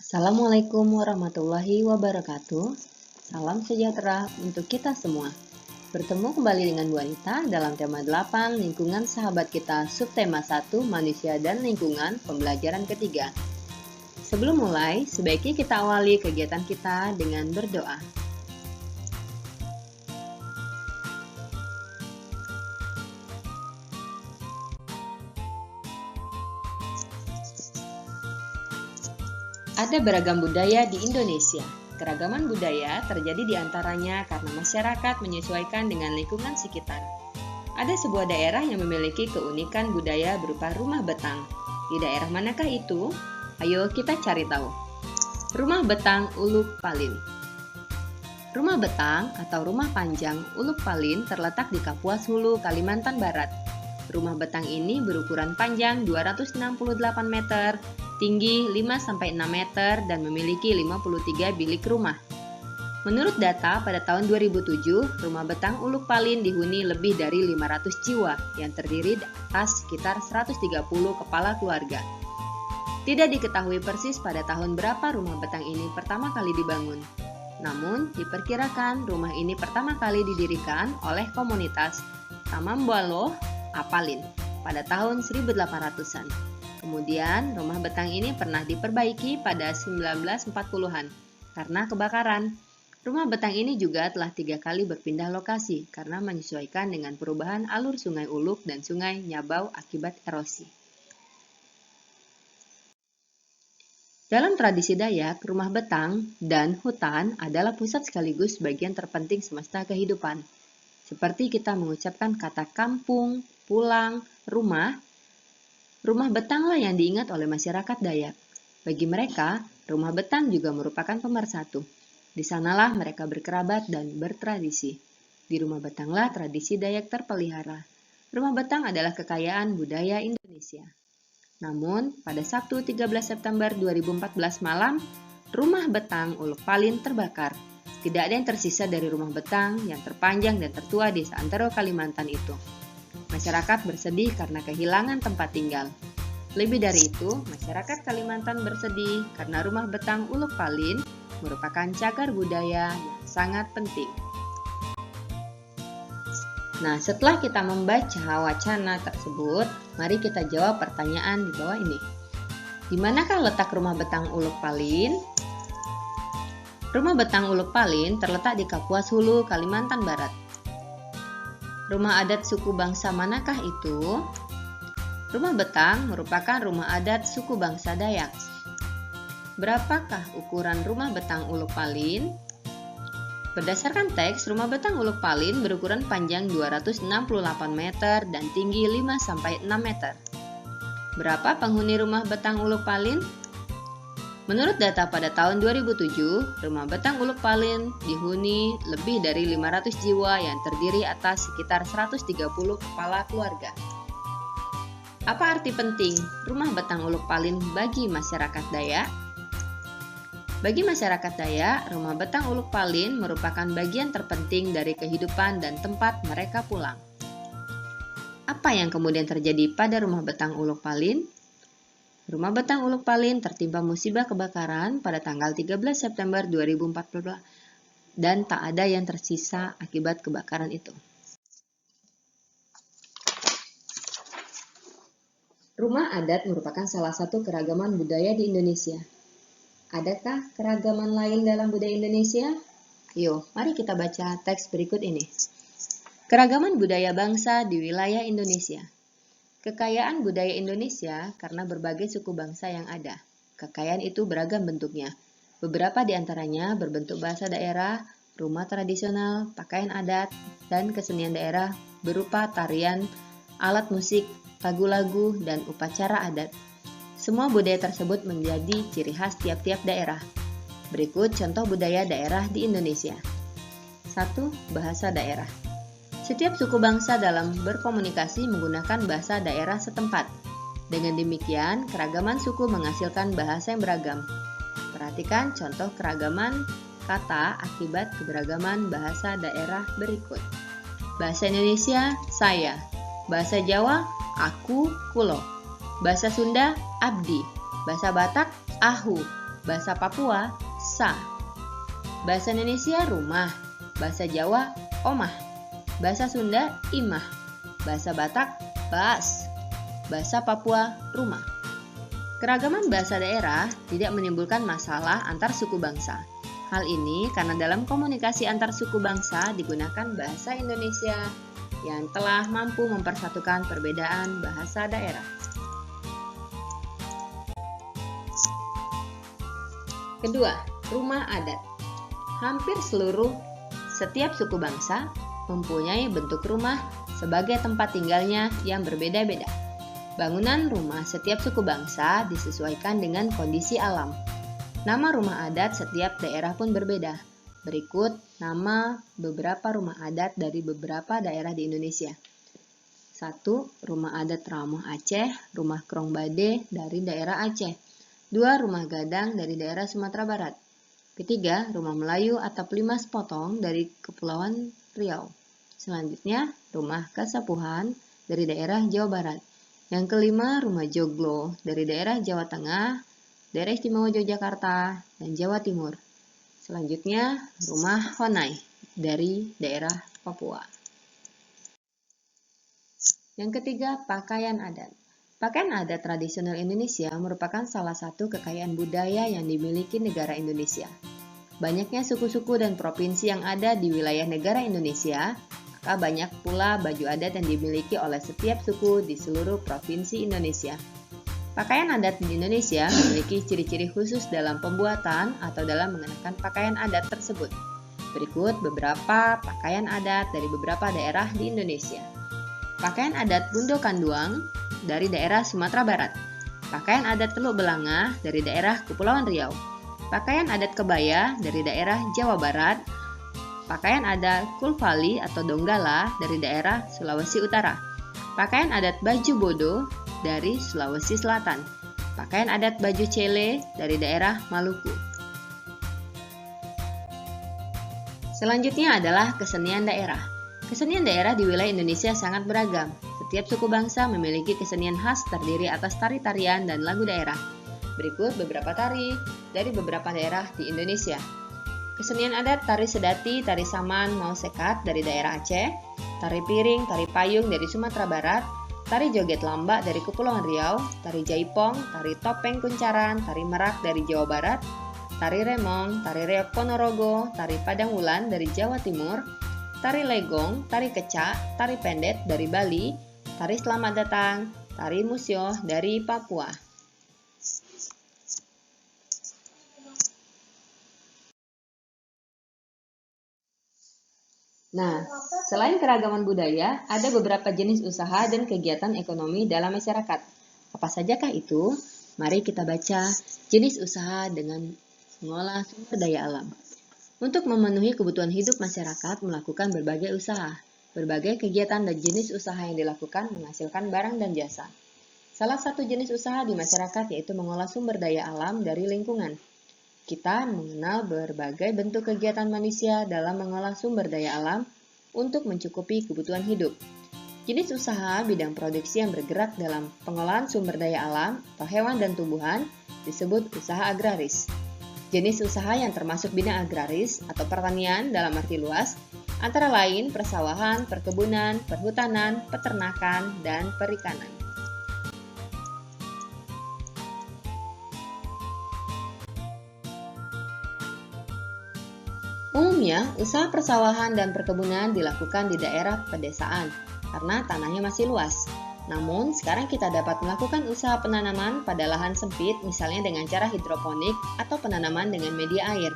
Assalamualaikum warahmatullahi wabarakatuh. Salam sejahtera untuk kita semua. Bertemu kembali dengan Bu Anita dalam tema 8 Lingkungan Sahabat Kita, subtema 1 Manusia dan Lingkungan, pembelajaran ketiga. Sebelum mulai, sebaiknya kita awali kegiatan kita dengan berdoa. Ada beragam budaya di Indonesia. Keragaman budaya terjadi di antaranya karena masyarakat menyesuaikan dengan lingkungan sekitar. Ada sebuah daerah yang memiliki keunikan budaya berupa rumah betang. Di daerah manakah itu? Ayo kita cari tahu. Rumah Betang Uluk Palin. Rumah betang atau rumah panjang Uluk Palin terletak di Kapuas Hulu, Kalimantan Barat. Rumah betang ini berukuran panjang 268 meter, tinggi 5-6 meter, dan memiliki 53 bilik rumah. Menurut data pada tahun 2007, rumah betang Uluk Palin dihuni lebih dari 500 jiwa yang terdiri atas sekitar 130 kepala keluarga. Tidak diketahui persis pada tahun berapa rumah betang ini pertama kali dibangun. Namun, diperkirakan rumah ini pertama kali didirikan oleh komunitas Tamambaloh Apalin pada tahun 1800-an. Kemudian, rumah betang ini pernah diperbaiki pada 1940-an karena kebakaran. Rumah betang ini juga telah 3 kali berpindah lokasi karena menyesuaikan dengan perubahan alur Sungai Uluk dan Sungai Nyabau akibat erosi. Dalam tradisi Dayak, rumah betang dan hutan adalah pusat sekaligus bagian terpenting semesta kehidupan. Seperti kita mengucapkan kata kampung, pulang, rumah betanglah yang diingat oleh masyarakat Dayak. Bagi mereka, rumah betang juga merupakan pemersatu. Di sanalah mereka berkerabat dan bertradisi. Di rumah betanglah tradisi Dayak terpelihara. Rumah betang adalah kekayaan budaya Indonesia. Namun, pada Sabtu 13 September 2014 malam, rumah betang Uluk Palin terbakar. Tidak ada yang tersisa dari rumah betang yang terpanjang dan tertua di seantero Kalimantan itu. Masyarakat bersedih karena kehilangan tempat tinggal. Lebih dari itu, masyarakat Kalimantan bersedih karena rumah betang Uluk Palin merupakan cagar budaya yang sangat penting. Nah, setelah kita membaca wacana tersebut, mari kita jawab pertanyaan di bawah ini. Di manakah letak rumah betang Uluk Palin? Rumah betang Uluk Palin terletak di Kapuas Hulu, Kalimantan Barat. Rumah adat suku bangsa manakah itu? Rumah betang merupakan rumah adat suku bangsa Dayak. Berapakah ukuran rumah betang Uluk Palin? Berdasarkan teks, rumah betang Uluk Palin berukuran panjang 268 meter dan tinggi 5-6 meter. Berapa penghuni rumah betang Uluk Palin? Menurut data pada tahun 2007, rumah betang Uluk Palin dihuni lebih dari 500 jiwa yang terdiri atas sekitar 130 kepala keluarga. Apa arti penting rumah betang Uluk Palin bagi masyarakat Dayak? Bagi masyarakat Dayak, rumah betang Uluk Palin merupakan bagian terpenting dari kehidupan dan tempat mereka pulang. Apa yang kemudian terjadi pada rumah betang Uluk Palin? Rumah betang Uluk Palin tertimpa musibah kebakaran pada tanggal 13 September 2014 dan tak ada yang tersisa akibat kebakaran itu. Rumah adat merupakan salah satu keragaman budaya di Indonesia. Adakah keragaman lain dalam budaya Indonesia? Ayo, mari kita baca teks berikut ini. Keragaman budaya bangsa di wilayah Indonesia. Kekayaan budaya Indonesia karena berbagai suku bangsa yang ada. Kekayaan itu beragam bentuknya. Beberapa di antaranya berbentuk bahasa daerah, rumah tradisional, pakaian adat, dan kesenian daerah berupa tarian, alat musik, lagu-lagu, dan upacara adat. Semua budaya tersebut menjadi ciri khas tiap-tiap daerah. Berikut contoh budaya daerah di Indonesia. 1. Bahasa daerah. Setiap suku bangsa dalam berkomunikasi menggunakan bahasa daerah setempat. Dengan demikian, keragaman suku menghasilkan bahasa yang beragam. Perhatikan contoh keragaman kata akibat keberagaman bahasa daerah berikut. Bahasa Indonesia, saya. Bahasa Jawa, aku, kulo. Bahasa Sunda, abdi. Bahasa Batak, ahu. Bahasa Papua, sa. Bahasa Indonesia, rumah. Bahasa Jawa, omah. Bahasa Sunda, imah. Bahasa Batak, baas. Bahasa Papua, rumah. Keragaman bahasa daerah tidak menimbulkan masalah antar suku bangsa. Hal ini karena dalam komunikasi antar suku bangsa digunakan bahasa Indonesia yang telah mampu mempersatukan perbedaan bahasa daerah. Kedua, rumah adat. Hampir setiap suku bangsa mempunyai bentuk rumah sebagai tempat tinggalnya yang berbeda-beda. Bangunan rumah setiap suku bangsa disesuaikan dengan kondisi alam. Nama rumah adat setiap daerah pun berbeda. Berikut nama beberapa rumah adat dari beberapa daerah di Indonesia. 1. Rumah adat Ramoh Aceh, Rumah Krong Bade dari daerah Aceh. 2. Rumah Gadang dari daerah Sumatera Barat. Ketiga, Rumah Melayu atap Limas Potong dari Kepulauan Riau. Selanjutnya, Rumah Kasapuhan dari daerah Jawa Barat. Yang kelima, Rumah Joglo dari daerah Jawa Tengah, Daerah Istimewa Yogyakarta, dan Jawa Timur. Selanjutnya, Rumah Honai dari daerah Papua. Yang ketiga, pakaian adat. Pakaian adat tradisional Indonesia merupakan salah satu kekayaan budaya yang dimiliki negara Indonesia. Banyaknya suku-suku dan provinsi yang ada di wilayah negara Indonesia, maka banyak pula baju adat yang dimiliki oleh setiap suku di seluruh provinsi Indonesia. Pakaian adat di Indonesia memiliki ciri-ciri khusus dalam pembuatan atau dalam mengenakan pakaian adat tersebut. Berikut beberapa pakaian adat dari beberapa daerah di Indonesia. Pakaian adat Bundo Kanduang dari daerah Sumatera Barat. Pakaian adat Teluk Belangah dari daerah Kepulauan Riau. Pakaian adat Kebaya dari daerah Jawa Barat. Pakaian adat Kulfali atau Donggala dari daerah Sulawesi Utara. Pakaian adat Baju Bodo dari Sulawesi Selatan. Pakaian adat Baju Cele dari daerah Maluku. Selanjutnya adalah kesenian daerah. Kesenian daerah di wilayah Indonesia sangat beragam. Setiap suku bangsa memiliki kesenian khas terdiri atas tari-tarian dan lagu daerah. Berikut beberapa tari dari beberapa daerah di Indonesia. Kesenian adat tari sedati, tari saman, mau sekat dari daerah Aceh, tari piring, tari payung dari Sumatera Barat, tari joget lambak dari Kepulauan Riau, tari jaipong, tari topeng kuncaran, tari merak dari Jawa Barat, tari remong, tari reok Ponorogo, tari padang wulan dari Jawa Timur, tari legong, tari kecak, tari pendet dari Bali, tari selamat datang, tari musyo dari Papua. Nah, selain keragaman budaya, ada beberapa jenis usaha dan kegiatan ekonomi dalam masyarakat. Apa sajakah itu? Mari kita baca jenis usaha dengan mengolah sumber daya alam. Untuk memenuhi kebutuhan hidup masyarakat melakukan berbagai usaha. Berbagai kegiatan dan jenis usaha yang dilakukan menghasilkan barang dan jasa. Salah satu jenis usaha di masyarakat yaitu mengolah sumber daya alam dari lingkungan. Kita mengenal berbagai bentuk kegiatan manusia dalam mengolah sumber daya alam untuk mencukupi kebutuhan hidup. Jenis usaha bidang produksi yang bergerak dalam pengolahan sumber daya alam atau hewan dan tumbuhan disebut usaha agraris. Jenis usaha yang termasuk bidang agraris atau pertanian dalam arti luas antara lain persawahan, perkebunan, perhutanan, peternakan, dan perikanan. Umumnya, usaha persawahan dan perkebunan dilakukan di daerah pedesaan karena tanahnya masih luas. Namun, sekarang kita dapat melakukan usaha penanaman pada lahan sempit misalnya dengan cara hidroponik atau penanaman dengan media air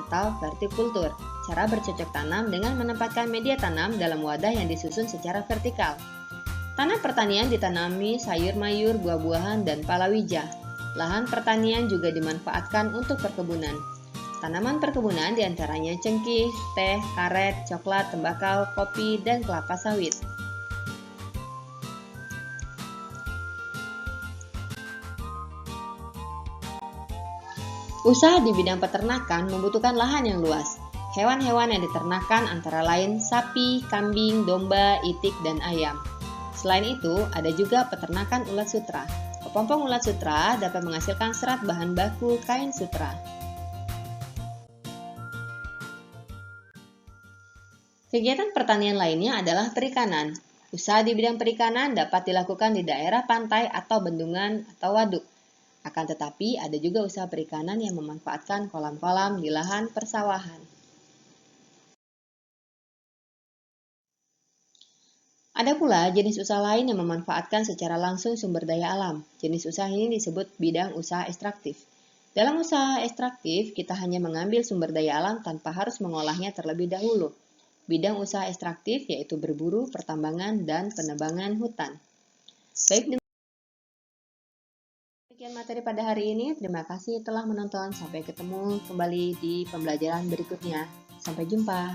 atau vertikultur. Cara bercocok tanam dengan menempatkan media tanam dalam wadah yang disusun secara vertikal. Tanah pertanian ditanami sayur mayur, buah-buahan, dan palawija. Lahan pertanian juga dimanfaatkan untuk perkebunan. Tanaman perkebunan diantaranya cengkih, teh, karet, coklat, tembakau, kopi, dan kelapa sawit. Usaha di bidang peternakan membutuhkan lahan yang luas. Hewan-hewan yang diternakan antara lain sapi, kambing, domba, itik, dan ayam. Selain itu, ada juga peternakan ulat sutra. Kepompong ulat sutra dapat menghasilkan serat bahan baku kain sutra. Kegiatan pertanian lainnya adalah perikanan. Usaha di bidang perikanan dapat dilakukan di daerah pantai atau bendungan atau waduk. Akan tetapi, ada juga usaha perikanan yang memanfaatkan kolam-kolam di lahan persawahan. Ada pula jenis usaha lain yang memanfaatkan secara langsung sumber daya alam. Jenis usaha ini disebut bidang usaha ekstraktif. Dalam usaha ekstraktif, kita hanya mengambil sumber daya alam tanpa harus mengolahnya terlebih dahulu. Bidang usaha ekstraktif yaitu berburu, pertambangan, dan penebangan hutan. Baik, demikian materi pada hari ini. Terima kasih telah menonton. Sampai ketemu kembali di pembelajaran berikutnya. Sampai jumpa.